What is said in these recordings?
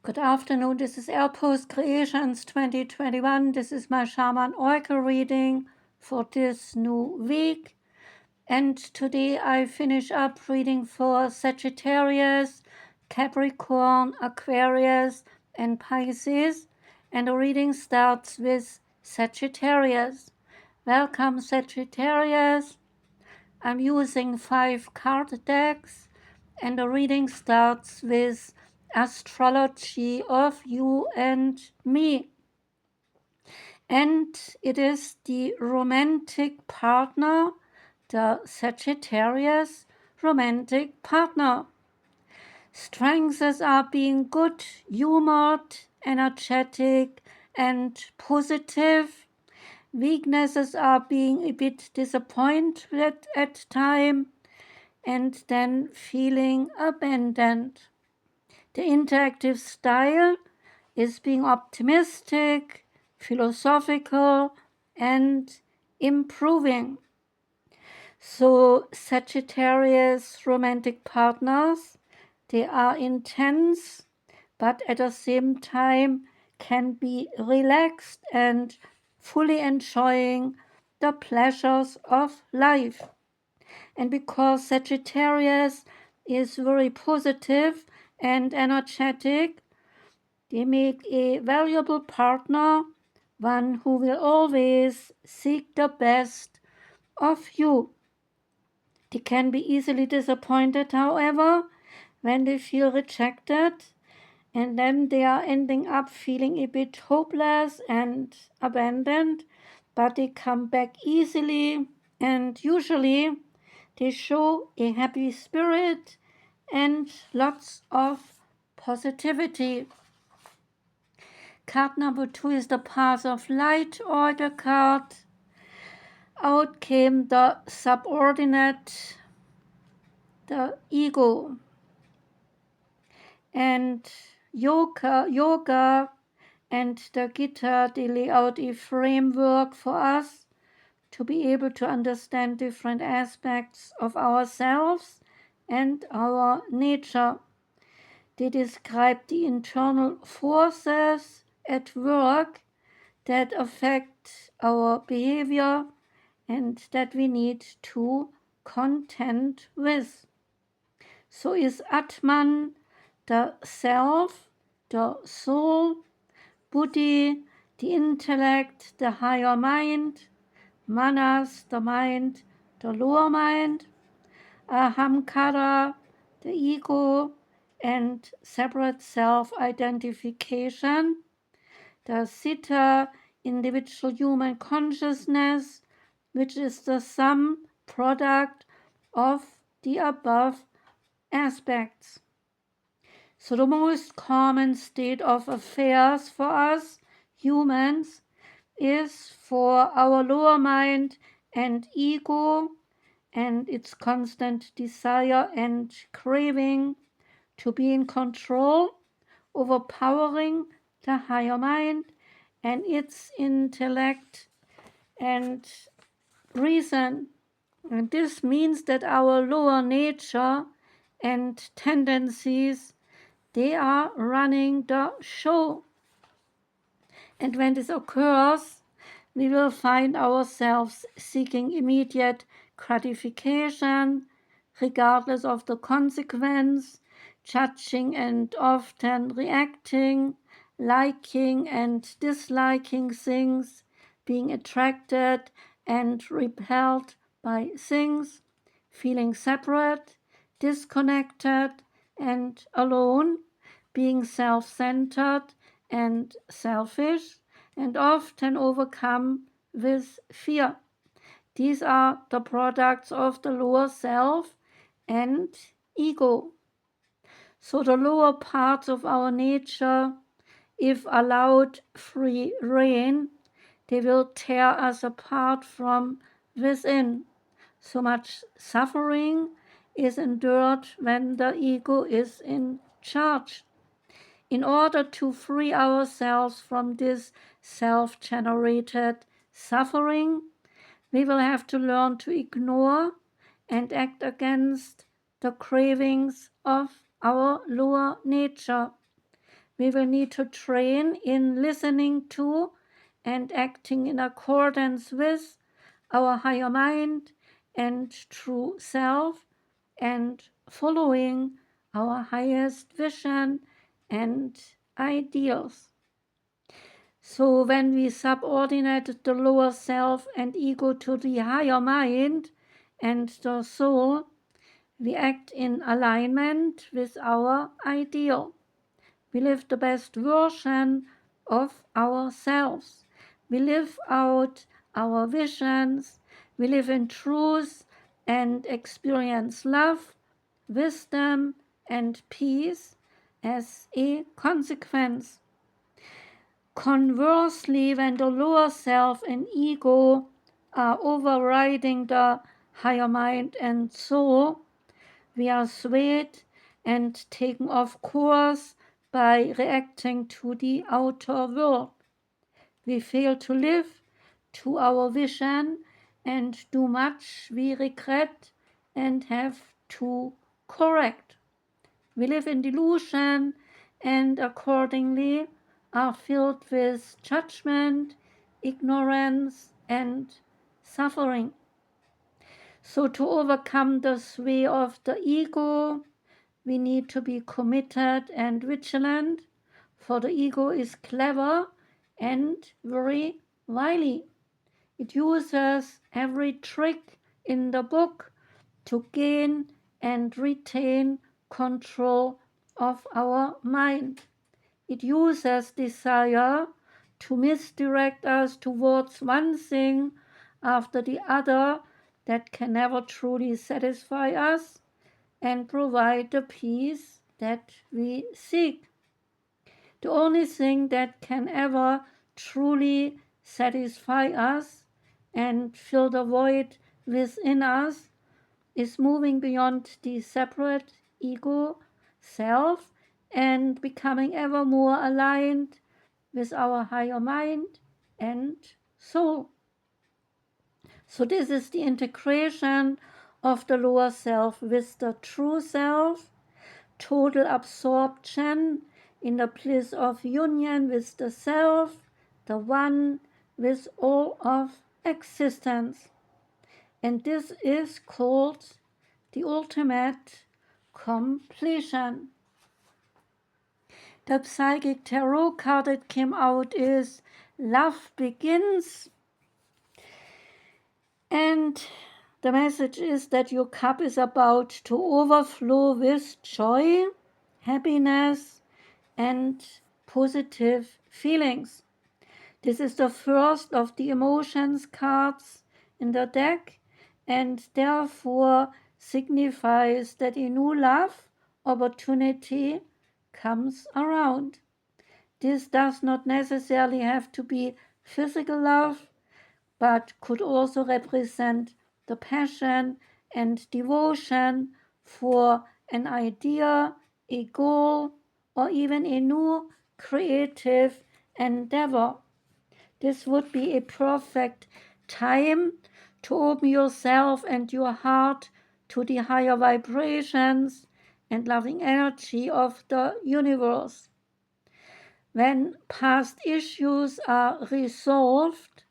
Good afternoon, this is Post Creations 2021. This is my Shaman Oracle reading for this new week. And today I finish up reading for Sagittarius, Capricorn, Aquarius, and Pisces. And the reading starts with Sagittarius. Welcome, Sagittarius. I'm using 5 card decks, and the reading starts with Astrology of you and me. And it is the romantic partner, the Sagittarius romantic partner. Strengths are being good, humored, energetic, and positive. Weaknesses are being a bit disappointed at time and then feeling abandoned. The interactive style is being optimistic, philosophical, and improving. So Sagittarius romantic partners, they are intense, but at the same time can be relaxed and fully enjoying the pleasures of life. And because Sagittarius is very positive and energetic, they make a valuable partner, one who will always seek the best of you. They can be easily disappointed, however, when they feel rejected, and then they are ending up feeling a bit hopeless and abandoned, but they come back easily, and usually they show a happy spirit and lots of positivity. Card number 2 is the Path of Light Oracle card. Out came the Subordinate, the Ego, and yoga and the guitar, they lay out a framework for us to be able to understand different aspects of ourselves and our nature. They describe the internal forces at work that affect our behavior and that we need to contend with. So is Atman the self, the soul, Buddhi, the intellect, the higher mind, Manas, the mind, the lower mind, Ahamkara, the ego, and separate self-identification, the Citta, individual human consciousness, which is the sum product of the above aspects. So the most common state of affairs for us humans is for our lower mind and ego and its constant desire and craving to be in control, overpowering the higher mind and its intellect and reason. And this means that our lower nature and tendencies, they are running the show. And when this occurs, we will find ourselves seeking immediate gratification, regardless of the consequence, judging and often reacting, liking and disliking things, being attracted and repelled by things, feeling separate, disconnected, and alone, being self-centered and selfish, and often overcome with fear. These are the products of the lower self and ego. So the lower parts of our nature, if allowed free rein, they will tear us apart from within. So much suffering is endured when the ego is in charge. In order to free ourselves from this self-generated suffering, we will have to learn to ignore and act against the cravings of our lower nature. We will need to train in listening to and acting in accordance with our higher mind and true self, and following our highest vision and ideals. So when we subordinate the lower self and ego to the higher mind and the soul, we act in alignment with our ideal. We live the best version of ourselves. We live out our visions. We live in truth and experience love, wisdom, and peace as a consequence. Conversely, when the lower self and ego are overriding the higher mind and soul, we are swayed and taken off course by reacting to the outer world. We fail to live to our vision and do much we regret and have to correct. We live in delusion and accordingly are filled with judgment, ignorance, and suffering. So to overcome the sway of the ego, we need to be committed and vigilant, for the ego is clever and very wily. It uses every trick in the book to gain and retain control of our mind. It uses desire to misdirect us towards one thing after the other that can never truly satisfy us and provide the peace that we seek. The only thing that can ever truly satisfy us and fill the void within us is moving beyond the separate ego self and becoming ever more aligned with our higher mind and soul. So this is the integration of the lower self with the true self, total absorption in the bliss of union with the self, the one with all of existence. And this is called the ultimate completion. The psychic tarot card that came out is Love Begins. And the message is that your cup is about to overflow with joy, happiness, and positive feelings. This is the first of the emotions cards in the deck, and therefore signifies that a new love opportunity comes around. This does not necessarily have to be physical love, but could also represent the passion and devotion for an idea, a goal, or even a new creative endeavor. This would be a perfect time to open yourself and your heart to the higher vibrations and loving energy of the universe. When past issues are resolved,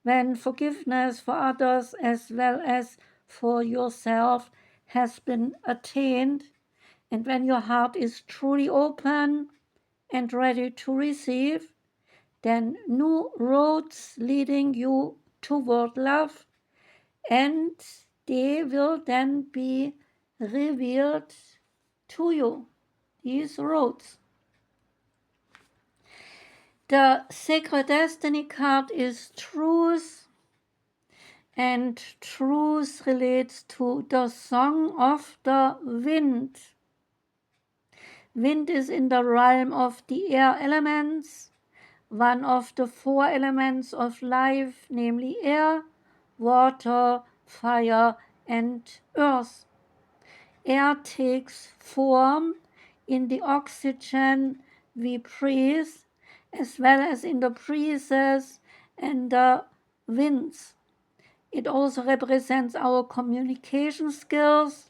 when forgiveness for others as well as for yourself has been attained, and when your heart is truly open and ready to receive, then new roads leading you toward love, and they will then be revealed to you, these roads. The Sacred Destiny card is truth, and truth relates to the song of the wind. Wind is in the realm of the air elements, one of the four elements of life, namely air, water, fire, and earth. Air takes form in the oxygen we breathe, as well as in the breezes and the winds. It also represents our communication skills.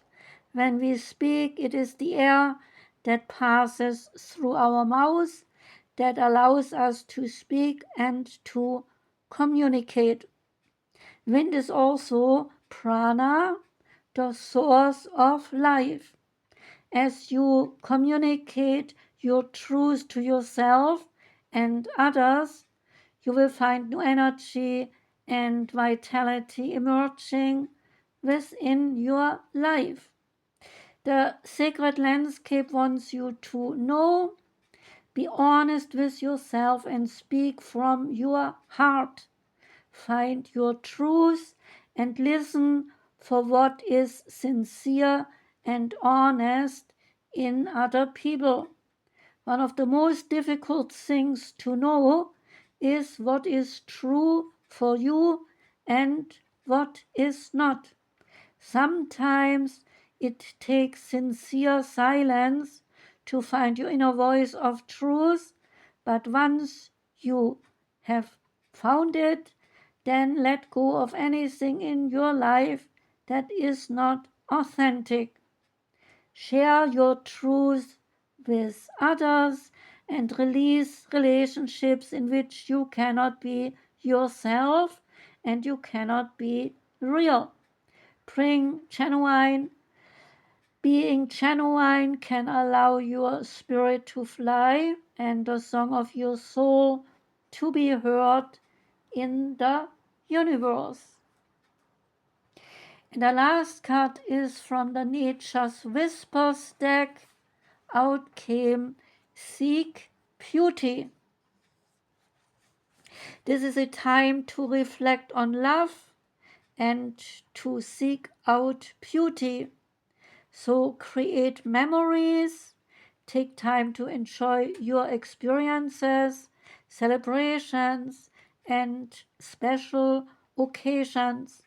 When we speak, it is the air that passes through our mouth that allows us to speak and to communicate. Wind is also prana, the source of life. As you communicate your truth to yourself and others, you will find new energy and vitality emerging within your life. The sacred landscape wants you to know, be honest with yourself and speak from your heart. Find your truth and listen for what is sincere and honest in other people. One of the most difficult things to know is what is true for you and what is not. Sometimes it takes sincere silence to find your inner voice of truth, but once you have found it, then let go of anything in your life that is not authentic. Share your truth with others and release relationships in which you cannot be yourself and you cannot be real. Being genuine can allow your spirit to fly and the song of your soul to be heard in the universe. And the last card is from the Nature's Whispers deck. Out came Seek Beauty. This is a time to reflect on love and to seek out beauty. So create memories, take time to enjoy your experiences, celebrations, and special occasions.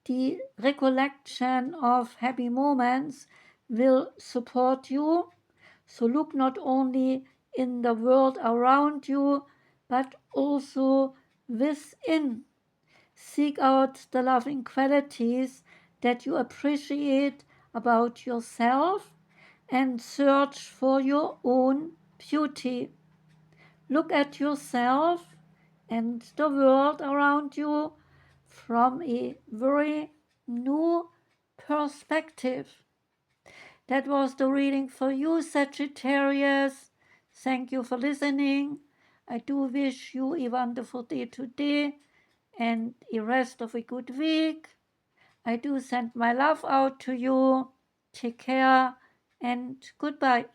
The recollection of happy moments will support you. So look not only in the world around you, but also within. Seek out the loving qualities that you appreciate about yourself and search for your own beauty. Look at yourself and the world around you from a very new perspective. That was the reading for you, Sagittarius. Thank you for listening. I do wish you a wonderful day today and a rest of a good week. I do send my love out to you. Take care and goodbye.